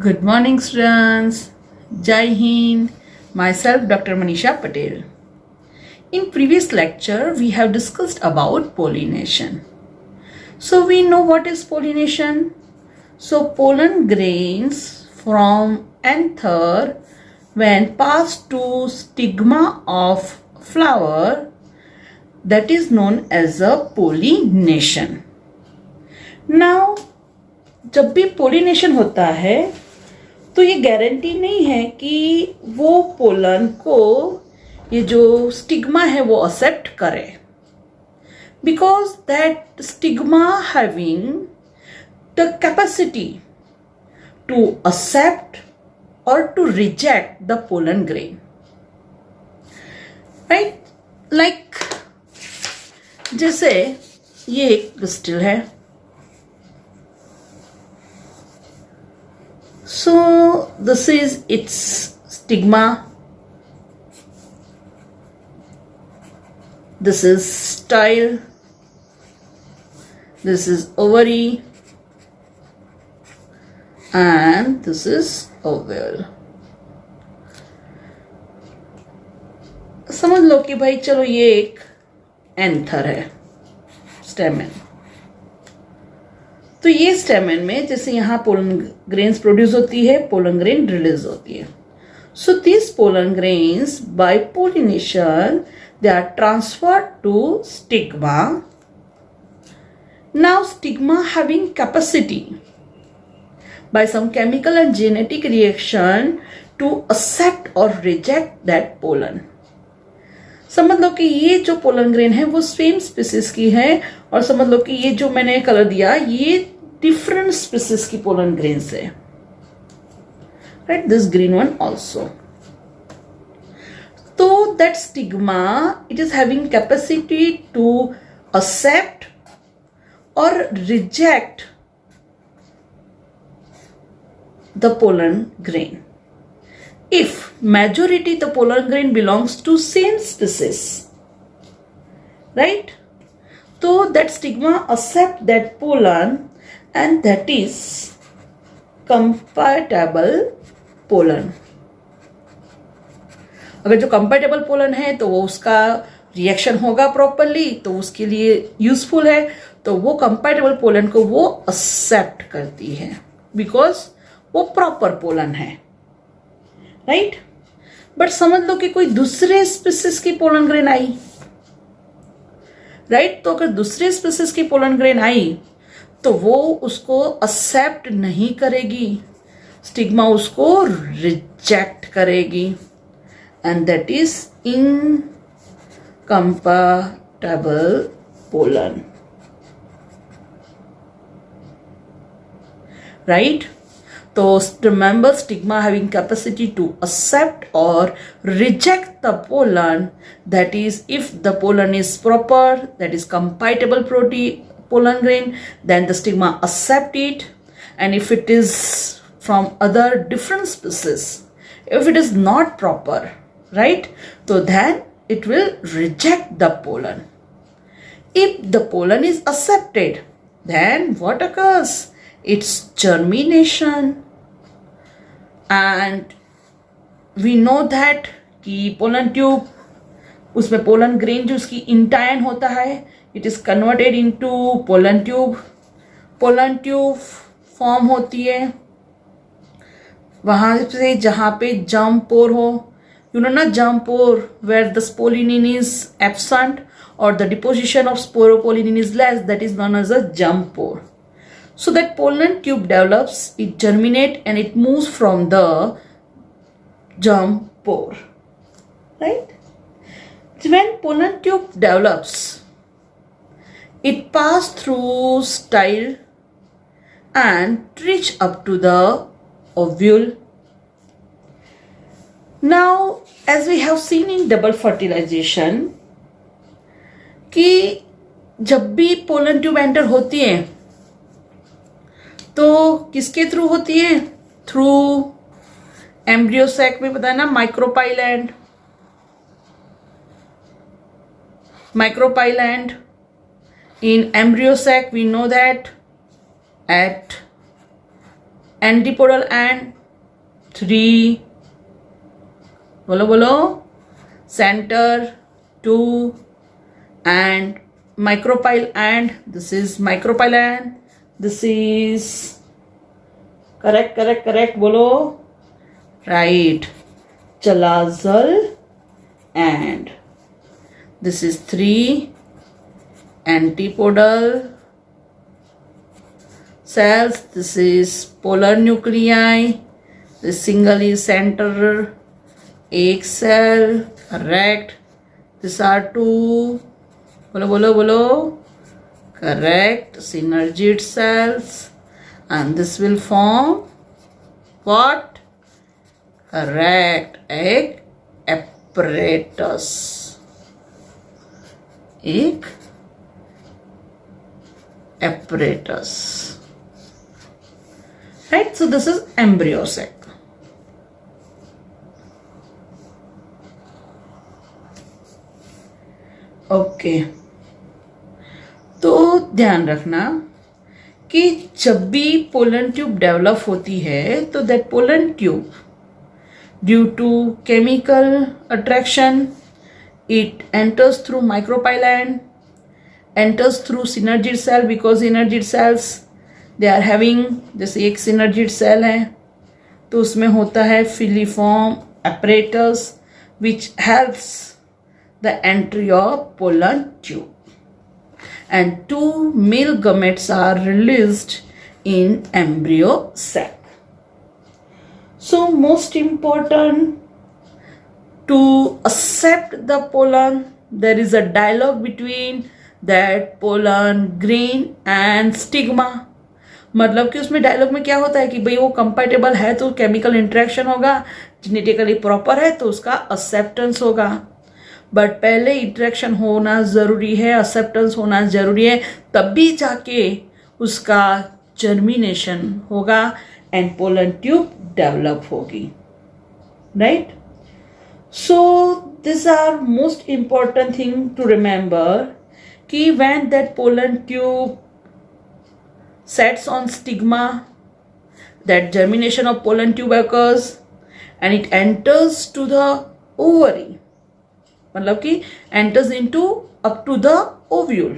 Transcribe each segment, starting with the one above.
Good morning, students. Jai Hind. Myself, Dr. Manisha Patel. In previous lecture, we have discussed about pollination. So we know what is pollination. So pollen grains from anther, when passed to stigma of flower, that is known as a pollination. Now, जब भी pollination होता है तो ये guarantee नहीं है कि वो पोलन को ये जो स्टिग्मा है वो एक्सेप्ट करे, because that stigma having the capacity to accept और to reject the pollen grain, right? Like जैसे ये एक क्रिस्टल है. So this is its stigma. This is style. This is ovary. And this is ovule. समझ लो कि भाई चलो ये एक एंथर है, स्टेमेन. तो ये स्टेमेन में जैसे यहाँ पोलन ग्रेन्स प्रोड्यूस होती है, पोलन ग्रेन रिलीज होती है. So this pollen grains by pollination they are transferred to stigma. Now stigma having capacity by some chemical and genetic reaction to accept और रिजेक्ट दैट पोलन. समझ लो कि ये जो पोलन ग्रेन है वो सेम स्पीसीज की है, और समझ लो कि ये जो मैंने कलर दिया ये डिफरेंट स्पीसीज की पोलन ग्रेन्स है, right? This green one also. तो that stigma it is having capacity to accept और reject the pollen grain. If majority the pollen grain belongs to same species, right? So that stigma accept that pollen and that is compatible pollen. अगर जो compatible pollen है तो वो उसका reaction होगा properly, तो उसके लिए यूजफुल है. तो वो compatible pollen को वो accept करती है बिकॉज वो प्रॉपर पोलन है, राइट? बट समझ लो कि कोई दूसरे स्पीसीज की पोलन ग्रेन आई, राइट? तो अगर दूसरे स्पीसीज की पोलन ग्रेन आई तो वो उसको एक्सेप्ट नहीं करेगी, स्टिग्मा उसको रिजेक्ट करेगी, and that is incompatible pollen, right? So remember, stigma having capacity to accept or reject the pollen. That is, if the pollen is proper, that is compatible pollen grain, then the stigma accept it. And if it is from other different species, if it is not proper, right? So then it will reject the pollen. If the pollen is accepted, then what occurs? It's germination. And we know that कि pollen tube, उसमें pollen grain जो उसकी intine होता है, it is converted into pollen tube. Pollen tube form होती है वहां से जहां पे जर्म पोर हो. यू नो ना, germ pore where the sporopollenin is absent और the deposition of sporopollenin is less, that is known as a germ pore. So that pollen tube develops, it germinate and it moves from the germ pore, right? When pollen tube develops, it pass through style and reach up to the ovule. Now, as we have seen in double fertilization, कि जब भी pollen tube enter होती है तो किसके through होती है? Through embryo sac में, पता है ना, माइक्रोपाइलैंड. Micropyland in embryo sac, we know that at antipodal and 3, bolo bolo, center 2, and micropyle, and this is micropyle, and this is correct bolo, right, chalazal, and this is 3 antipodal cells, this is polar nuclei, this single is center, एक cell, correct, these are 2, bolo, correct, synergid cells, and this will form what? Correct, एक apparatus, एक apparatus, right? So this is embryo sac. Okay, तो ध्यान रखना कि जब भी pollen tube develop होती है तो that pollen tube due to chemical attraction it enters through micropyle, enters through synergid cell, because synergid cells they are having, जैसे एक synergid cell है तो उसमें होता है filiform apparatus which helps the entry of pollen tube, and 2 male gametes are released in embryo sac. So most important, to accept the pollen, there is a dialogue between that pollen grain and stigma. मतलब कि उसमें dialogue में क्या होता है कि भाई वो कंपैटिबल है तो केमिकल इंटरेक्शन होगा, जेनेटिकली प्रॉपर है तो उसका एक्सेप्टेंस होगा, बट पहले इंटरेक्शन होना जरूरी है, एक्सेप्टेंस होना जरूरी है, तब भी जाके उसका जर्मिनेशन होगा एंड पोलन ट्यूब डेवलप होगी, right? So these are most important thing to remember कि when that pollen tube sets on stigma, that germination of pollen tube occurs and it enters to the ovary, मतलब कि enters into up to the ovule.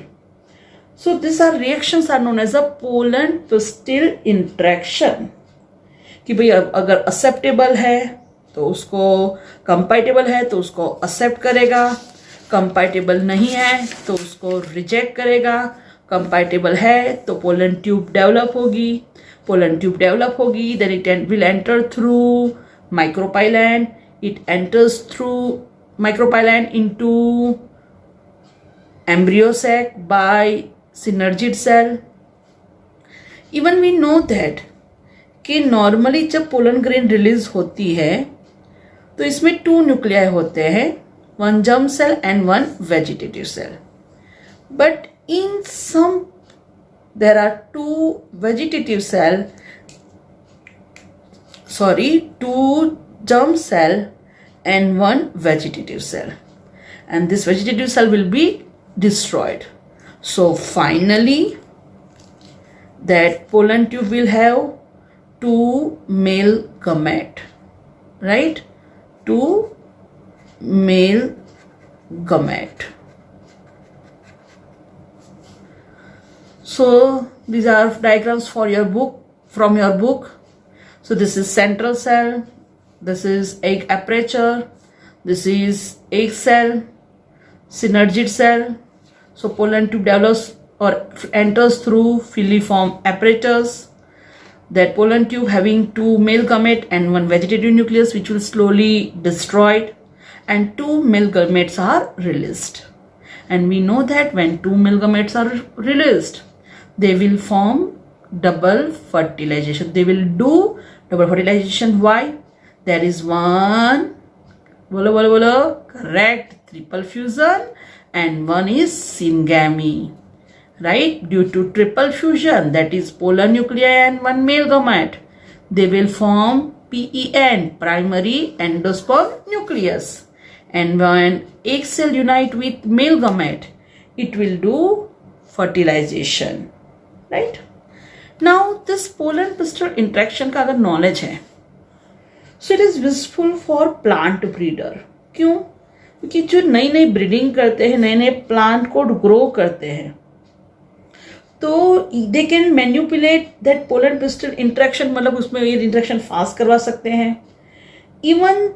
So these are reactions are known as a pollen pistil interaction कि भाई अगर acceptable है तो उसको, compatible है तो उसको एक्सेप्ट करेगा, कंपैटिबल नहीं है तो उसको रिजेक्ट करेगा, कंपैटिबल है तो पोलन ट्यूब डेवलप होगी, पोलन ट्यूब डेवलप होगी, then it will enter through micropyle, it enters through micropyle into embryo sac by synergid cell. Even we know that कि नॉर्मली जब पोलन ग्रेन रिलीज होती है तो इसमें 2 न्यूक्लियाई होते हैं, 1 germ cell and 1 vegetative cell. But in some there are 2 vegetative cell, 2 germ cell and 1 vegetative cell, and this vegetative cell will be destroyed. So finally that pollen tube will have 2 male gamete, right? 2 male gamete. So these are diagrams for your book, from your book. So this is central cell, this is egg aperture, this is egg cell, synergid cell. So pollen tube develops or enters through filiform apparatus. That pollen tube having 2 male gamete and 1 vegetative nucleus which will slowly destroyed, and 2 male gametes are released. And we know that when 2 male gametes are released, they will form double fertilization. They will do double fertilization. Why? There is one, correct, triple fusion, and one is syngamy. Right, due to triple fusion, that is polar nuclei and 1 male gamete, they will form PEN, primary endosperm nucleus, and when egg cell unite with male gamete, it will do fertilization, right? Now this pollen pistol interaction का अगर knowledge है, so it is useful for plant breeder. क्यों? क्योंकि जो नई नई breeding करते हैं, नए नए प्लांट को ग्रो करते हैं, तो they can manipulate that pollen pistol interaction, मतलब उसमें ये इंट्रैक्शन फास्ट करवा सकते हैं. Even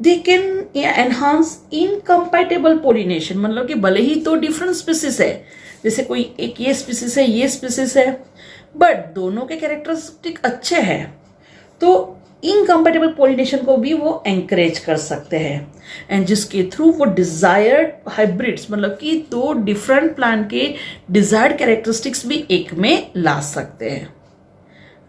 they can enhance incompatible pollination, मतलब कि भले ही तो डिफरेंट स्पीसीज है, जैसे कोई एक ये स्पीसीज है, ये स्पीसीज है, बट दोनों के कैरेक्टरिस्टिक अच्छे हैं, तो इनकम्पैटिबल पोलिनेशन को भी वो एंकरेज कर सकते हैं, एंड जिसके थ्रू वो डिजायर्ड हाइब्रिड्स, मतलब कि दो डिफरेंट प्लांट के डिजायर्ड कैरेक्टरिस्टिक्स भी एक में ला सकते हैं.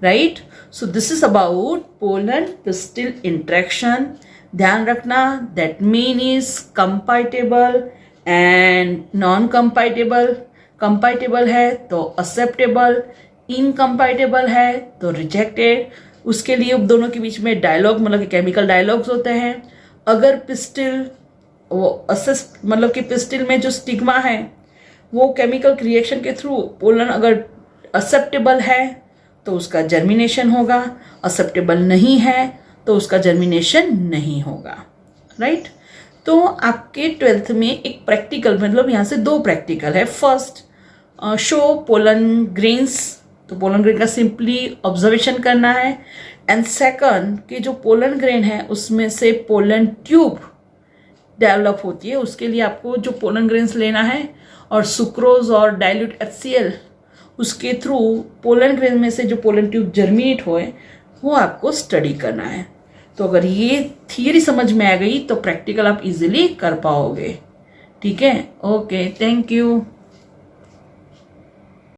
Right? So this is about pollen pistil interaction. ध्यान रखना, that mean is compatible and non compatible. Compatible है तो एक्सेप्टेबल, इनकम्पैटिबल है तो रिजेक्टेड. उसके लिए दोनों के बीच में डायलॉग, मतलब कि केमिकल डायलॉग्स होते हैं. अगर पिस्टिल वो असिस्ट, मतलब कि पिस्टिल में जो स्टिग्मा है वो केमिकल रिएक्शन के थ्रू पोलन अगर एक्सेप्टेबल है तो उसका जर्मिनेशन होगा, एक्सेप्टेबल नहीं है तो उसका जर्मिनेशन नहीं होगा. राइट? तो आपके 12th में एक प्रैक्टिकल, मतलब यहाँ से 2 प्रैक्टिकल है. फर्स्ट, शो पोलन ग्रेन्स, तो पोलन ग्रेन का सिंपली ऑब्जर्वेशन करना है. एंड सेकंड, कि जो पोलन ग्रेन है उसमें से पोलन ट्यूब डेवलप होती है, उसके लिए आपको जो पोलन ग्रेन्स लेना है और सुक्रोज और डाइल्यूट HCl, उसके थ्रू पोलन ग्रेन में से जो पोलन ट्यूब जर्मिनेट होए वो आपको स्टडी करना है. तो अगर ये थियरी समझ में आ गई तो प्रैक्टिकल आप इजीली कर पाओगे. ठीक है? Okay, thank you.